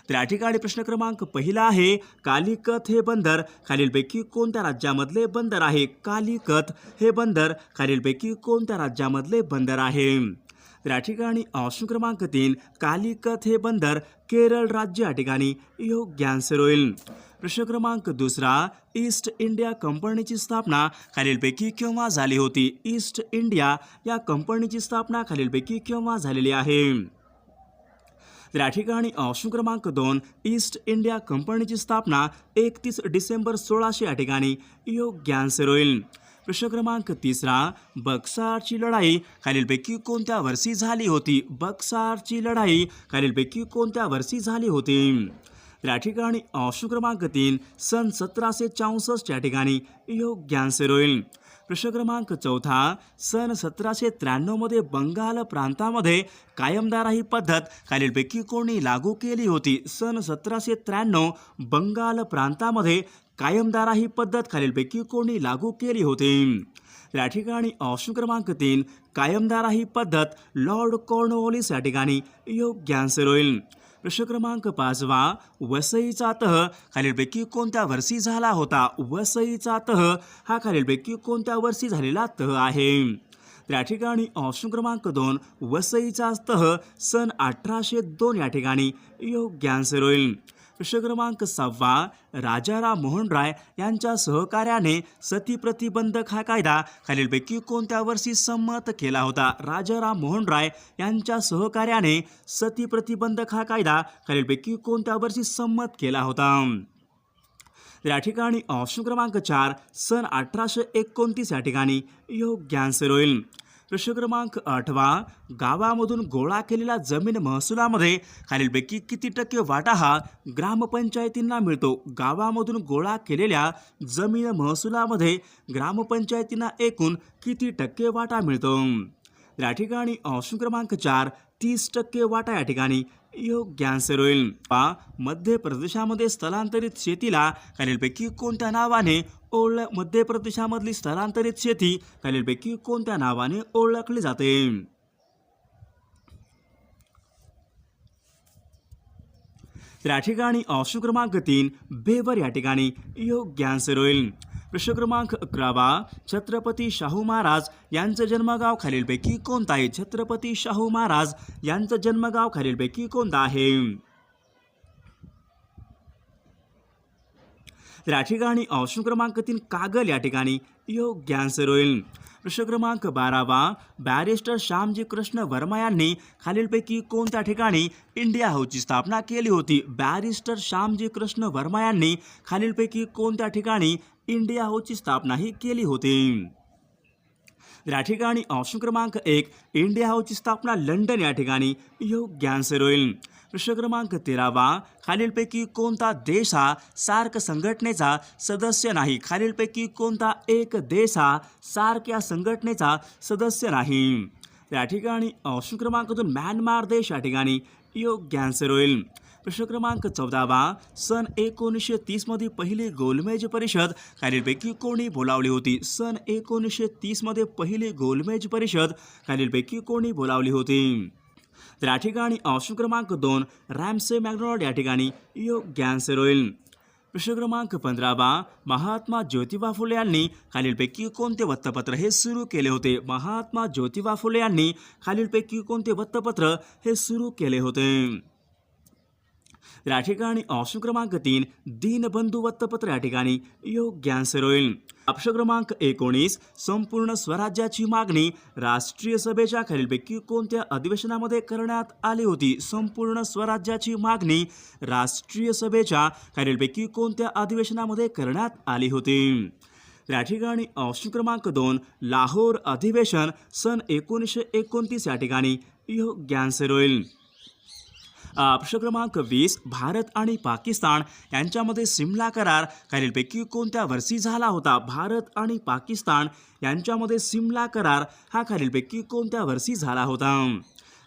तर या ठिकाणी प्रश्न क्रमांक पहिला आहे, कालिकत हे बंदर खालीलपैकी कोणत्या राज्यामधले बंदर आहे? कालिकत हे बंदर खालीलपैकी कोणत्या राज्यामधले बंदर आहे? तर या ठिकाणी ऑप्शन क्रमांक 3, कालिकत हे बंदर केरळ राज्य या ठिकाणी योग्य आन्सर होईल. प्रश्न क्रमांक दुसरा, ईस्ट इंडिया कंपनीची स्थापना खालीलपैकी केव्हा झाली होती? ईस्ट इंडिया या कंपनीची स्थापना खालीलपैकी केव्हा झालेली आहे? तर या ठिकाणी ऑप्शन क्रमांक 2, ईस्ट इंडिया कंपनीची स्थापना 31 डिसेंबर 1600 या ठिकाणी योग्य आन्सर होईल. प्रश्न क्रमांक तिसरा, बक्सारची लढाई खालीलपैकी कोणत्या वर्षी झाली होती? बक्सारची लढाई खालीलपैकी कोणत्या वर्षी झाली होती? तर या ठिकाणी ऑप्शन क्रमांक 3, सन 1764 या ठिकाणी योग्य आन्सर होईल. प्रश्न क्रमांक चौथा, सन 1793 मध्ये बंगाल प्रांतामध्ये कायमदाराही पद्धत खालीलपैकी कोणी लागू केली होती? सन 1793 बंगाल प्रांतामध्ये कायमदाराही पद्धत खालीलपैकी कोणी लागू केली होती? या ठिकाणी ऑप्शन क्रमांक 3, कायमदाराही पद्धत लॉर्ड कॉर्नवॉलिस या ठिकाणी योग्य आन्सर होईल. प्रश्न क्रमांक 5वा, वसईचा तह खालीलपैकी कोणत्या वर्षी झाला होता? वसईचा तह हा खालीलपैकी कोणत्या वर्षी झालेला तह आहे? तर या ठिकाणी ऑप्शन क्रमांक 2, वसईचा तह सन 1802 या ठिकाणी योग्य आन्सर होईल. प्रश्न क्रमांक 6वा, राजाराम मोहन राय यांच्या सहकार्याने सती प्रतिबंधक हा कायदा खालीलपैकी कोणत्या वर्षी संमत केला होता? राजाराम मोहन राय यांच्या सहकार्याने सती प्रतिबंधक हा कायदा खालीलपैकी कोणत्या वर्षी संमत केला होता? तर या ठिकाणी ऑप्शन क्रमांक 4, सन 1829 या ठिकाणी योग्य आन्सर होईल. प्रश्न क्रमांक 8वा, गावामधून गोळा केलेला जमीन महसुलामध्ये खालीलपैकी किती टक्के वाटा हा ग्रामपंचायतींना मिळतो? गावामधून गोळा केलेल्या जमीन महसुलामध्ये ग्रामपंचायतींना एकूण किती टक्के वाटा मिळतो? या ठिकाणी ऑप्शन क्रमांक 4, 30% वाटा या ठिकाणी योग्य आन्सर होईल. मध्य प्रदेशामध्ये स्थलांतरित शेतीला खालीलपैकी कोणत्या नावाने मध्य प्रदेशामधली स्थलांतरित शेती खालीलपैकी कोणत्या नावाने ओळखली जाते? तर या ठिकाणी ऑप्शन क्रमांक 3, बेवर या ठिकाणी योग्य आन्सर होईल. प्रश्न क्रमांक 11वा, छत्रपती शाहू महाराज यांचं जन्मगाव खालीलपैकी कोणतं आहे? छत्रपती शाहू महाराज यांचं जन्मगाव खालीलपैकी कोणतं आहे? तर या ठिकाणी ऑप्शन क्रमांक 3, कागल या ठिकाणी योग्य आन्सर होईल. प्रश्न क्रमांक 12वा, बॅरिस्टर श्यामजी कृष्ण वर्मा यांनी खालीलपैकी कोणत्या ठिकाणी इंडिया हाऊसची स्थापना केली होती? बॅरिस्टर श्यामजी कृष्ण वर्मा यांनी खालीलपैकी कोणत्या ठिकाणी इंडिया हाऊसची स्थापना ही केली होती? या ठिकाणी ऑप्शन क्रमांक 1, इंडिया हाऊसची स्थापना लंडन या ठिकाणी योग्य आन्सर होईल. प्रश्न क्रमांक 13वा, खालीलपैकी कोणता देश हा सार्क संघटनेचा सदस्य नाही? खालीलपैकी कोणता एक देश हा सार्क या संघटनेचा सदस्य नाही? या ठिकाणी ऑप्शन क्रमांक 2, म्यानमार देश या ठिकाणी योग्य आन्सर होईल. प्रश्न क्रमांक 14वा, सन 1930 मध्ये पहिली गोलमेज परिषद खालीलपैकी कोणी बोलावली होती? सन 1930 मध्ये पहिली गोलमेज परिषद खालीलपैकी कोणी बोलावली होती? तर या ठिकाणी ऑप्शन क्रमांक 2, रॅमसे मॅकडोनाल्ड या ठिकाणी योग्य आन्सर होईल. प्रश्न क्रमांक 15वा, महात्मा ज्योतिबा फुले यांनी खालीलपैकी कोणते वृत्तपत्र हे सुरू केले होते? महात्मा ज्योतिबा फुले यांनी खालीलपैकी कोणते वृत्तपत्र हे सुरू केले होते? या ठिकाणी ऑप्शन क्रमांक 3, दीनबंधू वृत्तपत्र या ठिकाणी योग्य आन्सर होईल. ऑप्शन क्रमांक 19, संपूर्ण स्वराज्याची मागणी राष्ट्रीय सभेच्या खालीलपैकी कोणत्या अधिवेशनामध्ये करण्यात आली होती? संपूर्ण स्वराज्याची मागणी राष्ट्रीय सभेच्या खालीलपैकी कोणत्या अधिवेशनामध्ये करण्यात आली होती? या ठिकाणी ऑप्शन क्रमांक 2, लाहोर अधिवेशन सन 1929 या ठिकाणी योग्य आन्सर होईल. प्रश्न क्रमांक 20, भारत आणि पाकिस्तान यांच्यामध्ये सिमला करार खालीलपैकी कोणत्या वर्षी झाला होता? भारत आणि पाकिस्तान यांच्यामध्ये सिमला करार हा खालीलपैकी कोणत्या वर्षी झाला होता?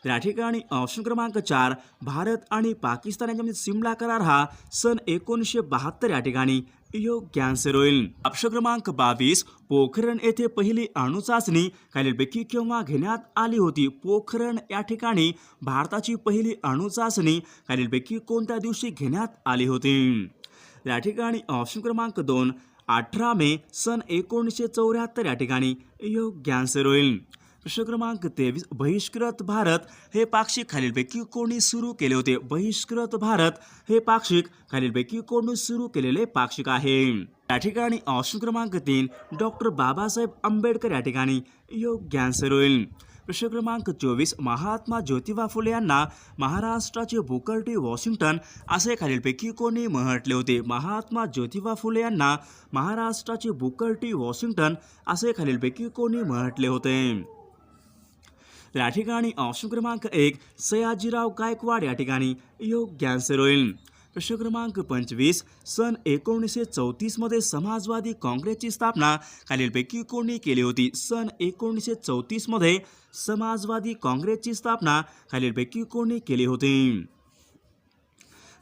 या ठिकाणी ऑप्शन क्रमांक 4, भारत आणि पाकिस्तान यांच्यामध्ये सिमला करार हा सन 1972 या ठिकाणी योग्य आन्सर होईल. प्रश्न क्रमांक 22. पोखरण येथे पहिली अणुचाचणी खालीलपैकी केव्हा घेण्यात आली होती? पोखरण या ठिकाणी भारताची पहिली अणुचाचणी खालीलपैकी कोणत्या दिवशी घेण्यात आली होती? या ठिकाणी ऑप्शन क्रमांक 2. 18 मे सन 1974 या ठिकाणी योग्य आन्सर होईल. प्रश्न क्रमांक 23. बहिष्कृत भारत हे पाक्षिक खालीलपैकी कोणी सुरू केले होते? बहिष्कृत भारत हे पाक्षिक खालीलपैकी कोणी सुरू केलेले पाक्षिक आहे? या ठिकाणी ऑप्शन क्रमांक 3. डॉक्टर बाबासाहेब आंबेडकर या ठिकाणी योग्य आन्सर होईल. प्रश्न क्रमांक 24. महात्मा ज्योतिबा फुले यांना महाराष्ट्राचे बुकर टी वॉशिंग्टन असे खालीलपैकी कोणी म्हटले होते? महात्मा ज्योतिबा फुले यांना महाराष्ट्राचे बुकर टी वॉशिंग्टन असे खालीलपैकी कोणी म्हटले होते? या ठिकाणी ऑप्शन क्रमांक 1. सयाजीराव गायकवाड या ठिकाणी योग्य आन्सर होईल. प्रश्न क्रमांक 25. सन 1934 मध्ये समाजवादी काँग्रेसची स्थापना खालीलपैकी कोणी केली होती? सन 1934 मध्ये समाजवादी काँग्रेसची स्थापना खालीलपैकी कोणी केली होती?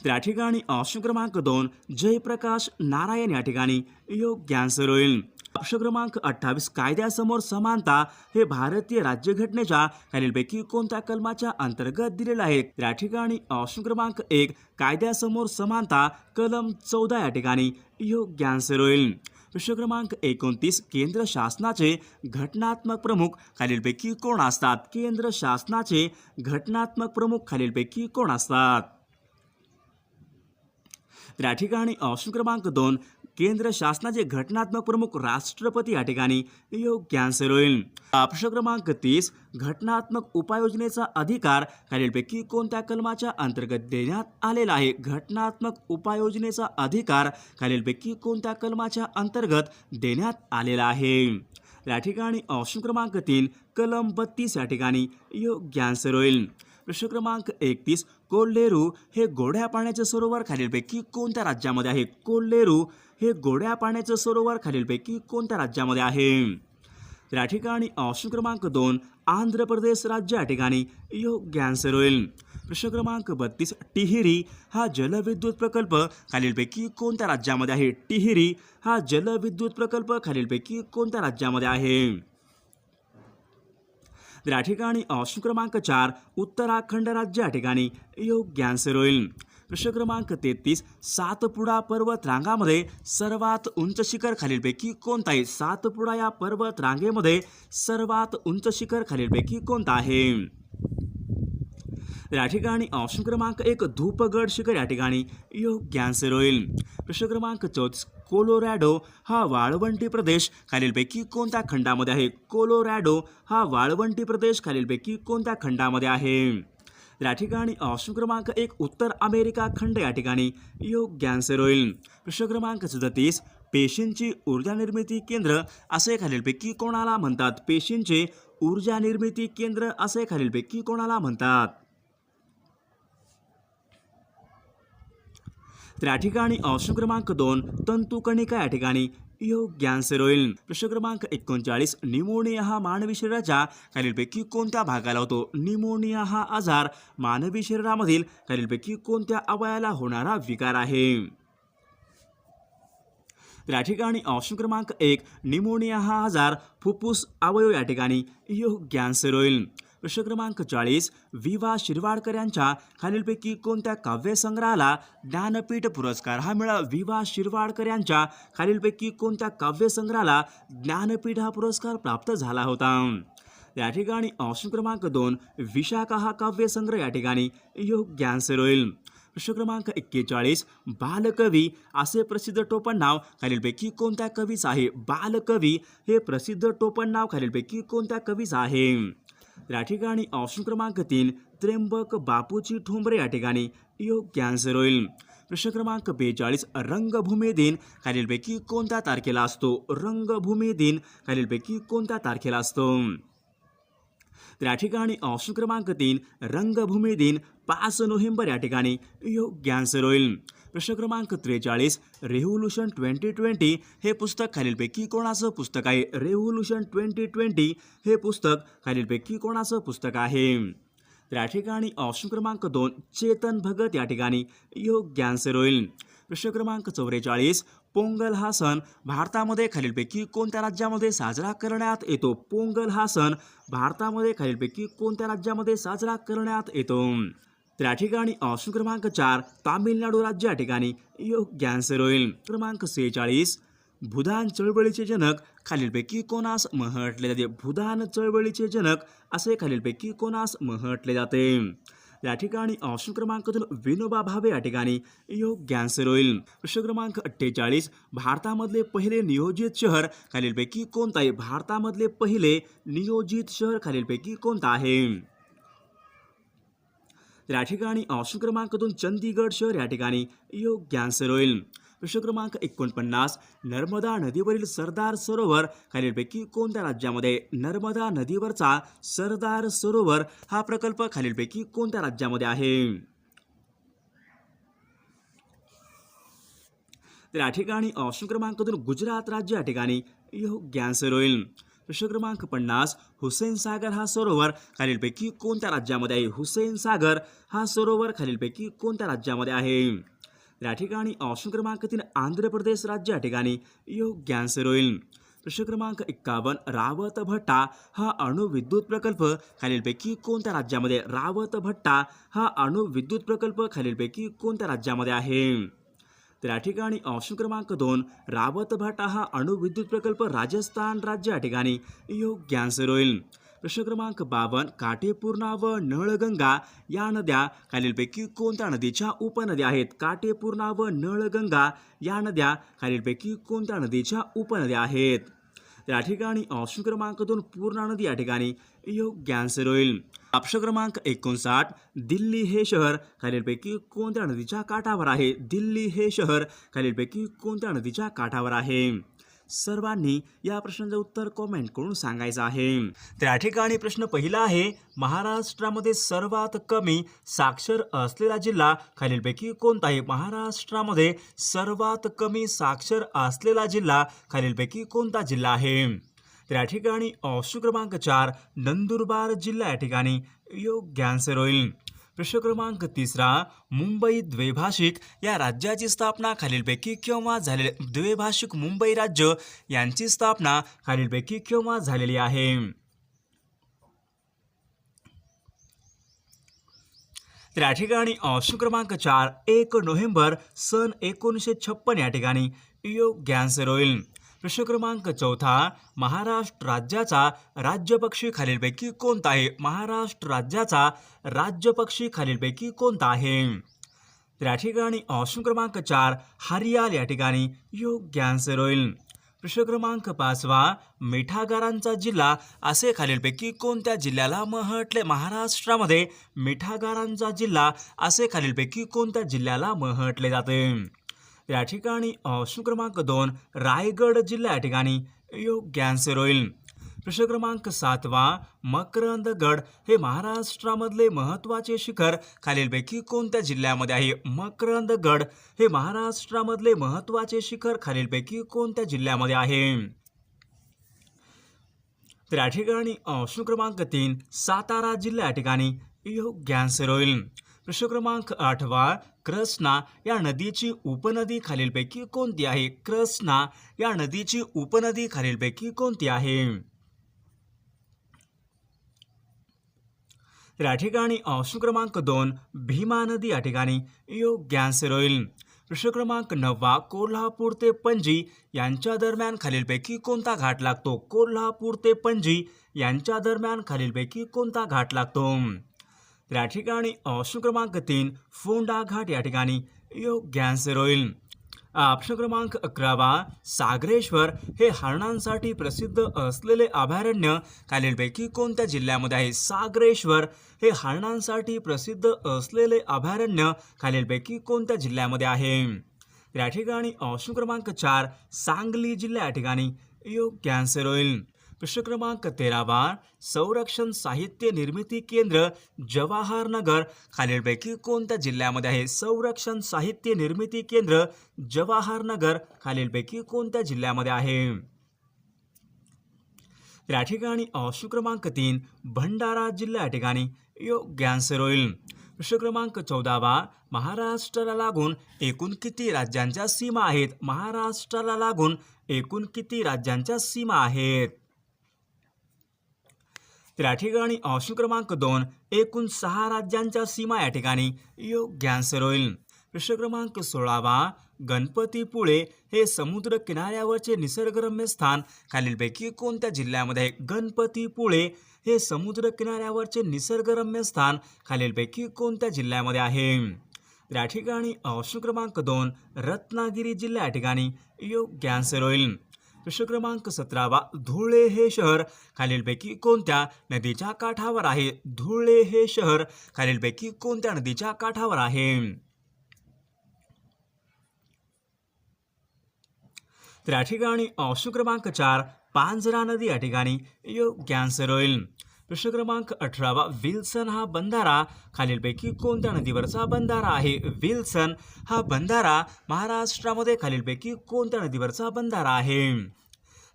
या ठिकाणी ऑप्शन क्रमांक 2. जयप्रकाश नारायण या ठिकाणी योग्य आन्सर होईल. प्रश्न क्रमांक 28. कायद्यासमोर समानता हे भारतीय राज्यघटनेच्या खालीलपैकी कोणत्या कलमाच्या अंतर्गत दिलेले आहे? या ठिकाणी ऑप्शन क्रमांक 1. कायद्यासमोर समानता कलम 14 या ठिकाणी योग्य आन्सर होईल. प्रश्न क्रमांक 29. केंद्र शासनाचे घटनात्मक प्रमुख खालीलपैकी कोण असतात? केंद्र शासनाचे घटनात्मक प्रमुख खालीलपैकी कोण असतात? या ठिकाणी ऑप्शन क्रमांक 2. केंद्र शासनाचे घटनात्मक प्रमुख राष्ट्रपती या ठिकाणी योग्य आन्सर होईल. प्रश्न क्रमांक 30. घटनात्मक उपाययोजनेचा अधिकार खालीलपैकी कोणत्या कलमाच्या अंतर्गत देण्यात आलेला आहे? घटनात्मक उपाययोजनेचा अधिकार खालीलपैकी कोणत्या कलमाच्या अंतर्गत देण्यात आलेला आहे? या ठिकाणी ऑप्शन क्रमांक 3. कलम 32 या ठिकाणी योग्य आन्सर होईल. प्रश्न क्रमांक 31. कोल्हेरू हे गोड्या पाण्याचे सरोवर खालीलपैकी कोणत्या राज्यामध्ये आहे? कोल्हेरू हे गोड्या पाण्याचे सरोवर खालीलपैकी कोणत्या राज्यामध्ये आहे? या ठिकाणी ऑप्शन क्रमांक 2. आंध्र प्रदेश राज्य या ठिकाणी योग्य आन्सर होईल. प्रश्न क्रमांक 32. टिहरी हा जलविद्युत प्रकल्प खालीलपैकी कोणत्या राज्यामध्ये आहे? टिहरी हा जलविद्युत प्रकल्प खालीलपैकी कोणत्या राज्यामध्ये आहे? या ठिकाणी ऑप्शन क्रमांक 4. उत्तराखंड राज्य या ठिकाणी योग्य आन्सर होईल. प्रश्न क्रमांक 33. सातपुडा पर्वत रांगामध्ये सर्वात उंच शिखर खालीलपैकी कोणता आहे? सातपुडा या पर्वत रांगेमध्ये सर्वात उंच शिखर खालीलपैकी कोणता आहे? या ठिकाणी ऑप्शन क्रमांक 1. धूपगड शिखर या ठिकाणी योग्य आन्सर होईल. प्रश्न क्रमांक 34. कोलोरॅडो हा वाळवंटी प्रदेश खालीलपैकी कोणत्या खंडामध्ये आहे? कोलोरॅडो हा वाळवंटी प्रदेश खालीलपैकी कोणत्या खंडामध्ये आहे? या ठिकाणी ऑप्शन क्रमांक 1. उत्तर अमेरिका खंड या ठिकाणी योग्य आन्सर होईल. प्रश्न क्रमांक 37. पेशींची ऊर्जा निर्मिती केंद्र असे खालीलपैकी कोणाला म्हणतात? पेशींचे ऊर्जा निर्मिती केंद्र असे खालीलपैकी कोणाला म्हणतात? या ठिकाणी ऑप्शन क्रमांक 2. तंतुकणिका या ठिकाणी योग्य आन्सर होईल. प्रश्न क्रमांक 39. निमोनिया हा मानवी शरीराच्या खालीलपैकी कोणत्या भागाला होतो? निमोनिया हा आजार मानवी शरीरामधील खालीलपैकी कोणत्या अवयवाला होणारा विकार आहे? या ठिकाणी ऑप्शन क्रमांक 1. निमोनिया हा आजार फुफ्फुस अवयव या ठिकाणी योग्य आन्सर होईल. प्रश्न क्रमांक 40. वि.वा. शिरवाडकर यांच्या खालीलपैकी कोणत्या काव्यसंग्रहाला ज्ञानपीठ पुरस्कार हा मिळाला? वि.वा. शिरवाडकर यांच्या खालीलपैकी कोणत्या काव्यसंग्रहाला ज्ञानपीठ हा पुरस्कार प्राप्त झाला होता? या ठिकाणी ऑप्शन क्रमांक 2. विशाखा हा काव्यसंग्रह या ठिकाणी योग्य आन्सर होईल. प्रश्न क्रमांक 41. बालकवी असे प्रसिद्ध टोपण नाव खालीलपैकी कोणत्या कवीच आहे? बालकवी हे प्रसिद्ध टोपण नाव खालीलपैकी कोणत्या कवीच आहे? या ठिकाणी ऑप्शन क्रमांक 3. त्र्यंबक बापूजी ठोंबरे या ठिकाणी योग्य आन्सर होईल. प्रश्न क्रमांक 42. रंगभूमी दिन खालीलपैकी कोणत्या तारखेला असतो? रंगभूमी दिन खालीलपैकी कोणत्या तारखेला असतो? या ठिकाणी ऑप्शन क्रमांक 3. रंगभूमी दिन 5 नोव्हेंबर या ठिकाणी योग्य आन्सर होईल. प्रश्न क्रमांक 43. रेव्होल्यूशन 2020 हे पुस्तक खालीलपैकी कोणाचं पुस्तक आहे? रेव्होल्यूशन 2020 हे पुस्तक खालीलपैकी कोणाचं पुस्तक आहे? या ठिकाणी ऑप्शन क्रमांक 2. चेतन भगत या ठिकाणी योग्य आन्सर होईल. प्रश्न क्रमांक 44. पोंगल हा सण भारतामध्ये खालीलपैकी कोणत्या राज्यामध्ये साजरा करण्यात येतो? पोंगल हा सण भारतामध्ये खालीलपैकी कोणत्या राज्यामध्ये साजरा करण्यात येतो? तर या ठिकाणी ऑप्शन क्रमांक 4 तामिळनाडू राज्य या ठिकाणी योग्य आन्सर होईल. क्रमांक 46 भूदान चळवळीचे जनक खालीलपैकी कोणास म्हटले जाते? भूदान चळवळीचे जनक असे खालीलपैकी कोणास म्हटले जाते? या ठिकाणी ऑप्शन क्रमांक 2 विनोबा भावे या ठिकाणी योग्य आन्सर होईल. प्रश्न क्रमांक 48 भारतामधले पहिले नियोजित शहर खालीलपैकी कोणतं आहे? भारतामधले पहिले नियोजित शहर खालीलपैकी कोणतं आहे? तर या ठिकाणी ऑप्शन क्रमांक 2 चंदीगड शहर या ठिकाणी योग्य आन्सर होईल. प्रश्न क्रमांक 49 नर्मदा नदीवरील सरदार सरोवर खालीलपैकी कोणत्या राज्यामध्ये? नर्मदा नदीवरचा सरदार सरोवर हा प्रकल्प खालीलपैकी कोणत्या राज्यामध्ये आहे? तर या ठिकाणी ऑप्शन क्रमांक 2 गुजरात राज्य या ठिकाणी योग्य आन्सर होईल. प्रश्न क्रमांक 50 हुसेन सागर हा सरोवर खालीलपैकी कोणत्या राज्यामध्ये आहे? हुसेन सागर हा सरोवर खालीलपैकी कोणत्या राज्यामध्ये आहे? या ठिकाणी ऑप्शन क्रमांक 3 आंध्र प्रदेश राज्य या ठिकाणी योग्य आन्सर होईल. प्रश्न क्रमांक 51 रावत भट्टा हा अणुविद्युत प्रकल्प खालीलपैकी कोणत्या राज्यामध्ये? रावत भट्टा हा अणुविद्युत प्रकल्प खालीलपैकी कोणत्या राज्यामध्ये आहे? तर या ठिकाणी ऑप्शन क्रमांक 2 रावत भाटा हा अणुविद्युत प्रकल्प राजस्थान राज्य या ठिकाणी योग्य आन्सर होईल. प्रश्न क्रमांक 52 काटेपूर्णा व नळगंगा या नद्या खालीलपैकी कोणत्या नदीच्या उपनद्या आहेत? काटेपूर्णा व नळगंगा या नद्या खालीलपैकी कोणत्या नदीच्या उपनद्या आहेत? या ठिकाणी ऑप्शन क्रमांक 2 पूर्णा नदी या ठिकाणी योग्य आन्सर होईल. ऑप्शन क्रमांक 59 दिल्ली हे शहर खालीलपैकी कोणत्या नदीच्या काठावर आहे? दिल्ली हे शहर खालीलपैकी कोणत्या नदीच्या काठावर आहे? सर्वांनी या प्रश्नाचं उत्तर कॉमेंट करून सांगायचं आहे. तर या ठिकाणी प्रश्न पहिला आहे महाराष्ट्रामध्ये सर्वात कमी साक्षर असलेला जिल्हा खालीलपैकी कोणता आहे? महाराष्ट्रामध्ये सर्वात कमी साक्षर असलेला जिल्हा खालीलपैकी कोणता जिल्हा आहे? तर या ठिकाणी ऑप्शन क्रमांक 4 नंदुरबार जिल्हा या ठिकाणी योग्य आन्सर होईल. प्रश्न क्रमांक 3 मुंबई द्वैभाषिक या राज्याची स्थापना खालीलपैकी केव्हा झालेली? द्वैभाषिक मुंबई राज्य यांची स्थापना खालीलपैकी केव्हा झालेली आहे? तर या ठिकाणी ऑप्शन क्रमांक 4 1 नोव्हेंबर सन 1956 या ठिकाणी योग्य आन्सर होईल. प्रश्न क्रमांक 4 महाराष्ट्र राज्याचा राज्यपक्षी खालीलपैकी कोणता आहे? महाराष्ट्र राज्याचा राज्यपक्षी खालीलपैकी कोणता आहे? तर या ठिकाणी ऑप्शन क्रमांक 4 हरियाल या ठिकाणी योग्य आन्सर होईल. प्रश्न क्रमांक 5 मिठागरांचा जिल्हा असे खालीलपैकी कोणत्या जिल्ह्याला म्हटले? महाराष्ट्रामध्ये मिठागरांचा जिल्हा असे खालीलपैकी कोणत्या जिल्ह्याला म्हटले जाते? या ठिकाणी ऑप्शन क्रमांक 2 रायगड जिल्हा या ठिकाणी योग्य आन्सर होईल. प्रश्न क्रमांक 7 मकरंदगड हे महाराष्ट्रामधले महत्त्वाचे शिखर खालीलपैकी कोणत्या जिल्ह्यामध्ये आहे? मकरंदगड हे महाराष्ट्रामधले महत्त्वाचे शिखर खालीलपैकी कोणत्या जिल्ह्यामध्ये आहे? तर या ठिकाणी ऑप्शन क्रमांक 3 सातारा जिल्हा या ठिकाणी योग्य आन्सर होईल. प्रश्न क्रमांक 8 कृष्णा या नदीची उपनदी खालीलपैकी कोणती आहे? कृष्णा या नदीची उपनदी खालीलपैकी कोणती आहे? तर या ठिकाणी ऑप्शन क्रमांक 2 भीमा नदी या ठिकाणी योग्य आन्सर होईल. प्रश्न क्रमांक 9 कोल्हापूर ते पणजी यांच्या दरम्यान खालीलपैकी कोणता घाट लागतो? कोल्हापूर ते पणजी यांच्या दरम्यान खालीलपैकी कोणता घाट लागतो? तर या ठिकाणी ऑप्शन क्रमांक 3 फोंडा घाट या ठिकाणी योग्य आन्सर होईल. ऑप्शन क्रमांक 11 सागरेश्वर हे हरणांसाठी प्रसिद्ध असलेले अभयारण्य खालीलपैकी कोणत्या जिल्ह्यामध्ये आहे? सागरेश्वर हे हरणांसाठी प्रसिद्ध असलेले अभयारण्य खालीलपैकी कोणत्या जिल्ह्यामध्ये आहे? या ठिकाणी ऑप्शन क्रमांक 4 सांगली जिल्हा या ठिकाणी योग्य आन्सर होईल. प्रश्न क्रमांक 13 संरक्षण साहित्य निर्मिती केंद्र जवाहरनगर खालीलपैकी कोणत्या जिल्ह्यामध्ये आहे? संरक्षण साहित्य निर्मिती केंद्र जवाहरनगर खालीलपैकी कोणत्या जिल्ह्यामध्ये आहे? या ठिकाणी ऑप्शन क्रमांक 3 भंडारा जिल्हा या ठिकाणी योग्य आन्सर होईल. प्रश्न क्रमांक 14 महाराष्ट्राला लागून एकूण किती राज्यांच्या सीमा आहेत? महाराष्ट्राला लागून एकूण किती राज्यांच्या सीमा आहेत? तर या ठिकाणी ऑप्शन क्रमांक 2 एकूण 6 राज्यांच्या सीमा या ठिकाणी योग्य आन्सर होईल. प्रश्न क्रमांक 16 गणपतीपुळे हे समुद्र किनाऱ्यावरचे निसर्गरम्य स्थान खालीलपैकी कोणत्या जिल्ह्यामध्ये आहे? गणपतीपुळे हे समुद्र किनाऱ्यावरचे निसर्गरम्य स्थान खालीलपैकी कोणत्या जिल्ह्यामध्ये आहे? तर या ठिकाणी ऑप्शन क्रमांक 2 रत्नागिरी जिल्हा या ठिकाणी योग्य आन्सर होईल. प्रश्न क्रमांक 17 धुळे हे शहर खालीलपैकी कोणत्या नदीच्या काठावर आहे? धुळे हे शहर खालीलपैकी कोणत्या नदीच्या काठावर आहे? तर या ठिकाणी ऑप्शन क्रमांक 4 पांझरा नदी या ठिकाणी योग्य आन्सर होईल. प्रश्न क्रमांक 18 विल्सन हा बंधारा खालीलपैकी कोणत्या नदीवरचा बंधारा आहे? विल्सन हा बंधारा महाराष्ट्रामध्ये खालीलपैकी कोणत्या नदीवरचा बंधारा आहे?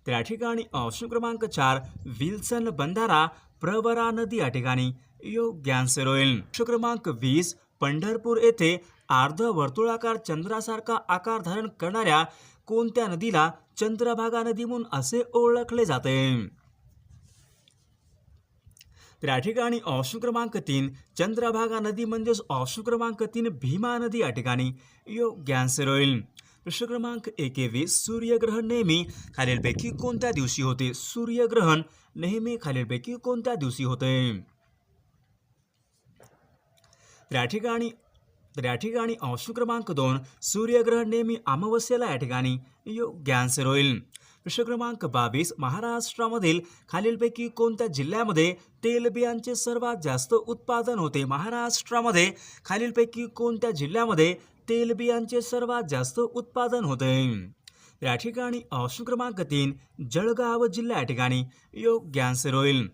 तर या ठिकाणी ऑप्शन क्रमांक 4 विल्सन बंधारा प्रवरा नदी या ठिकाणी योग्य आन्सर होईल. प्रश्न क्रमांक 20 पंढरपूर येथे अर्धवर्तुळाकार चंद्रासारखा आकार धारण करणाऱ्या कोणत्या नदीला चंद्रभागा नदी म्हणून असे ओळखले जाते? तर या ठिकाणी ऑप्शन क्रमांक 3 चंद्रभागा नदी म्हणजेच ऑप्शन क्रमांक 3 भीमा नदी या ठिकाणी योग्य आन्सर होईल. प्रश्न क्रमांक 21 सूर्यग्रहण नेहमी खालीलपैकी कोणत्या दिवशी होते? सूर्यग्रहण नेहमी खालीलपैकी कोणत्या दिवशी होते? तर या ठिकाणी ऑप्शन क्रमांक 2 सूर्यग्रहण नेहमी अमावस्येला या ठिकाणी योग्य आन्सर होईल. प्रश्न क्रमांक 22 महाराष्ट्रामधील खालीलपैकी कोणत्या जिल्ह्यामध्ये तेलबियांचे सर्वात जास्त उत्पादन होते? महाराष्ट्रामध्ये खालीलपैकी कोणत्या जिल्ह्यामध्ये तेलबियांचे सर्वात जास्त उत्पादन होते? या ठिकाणी ऑप्शन क्रमांक 3 जळगाव जिल्हा या ठिकाणी योग्य आन्सर होईल.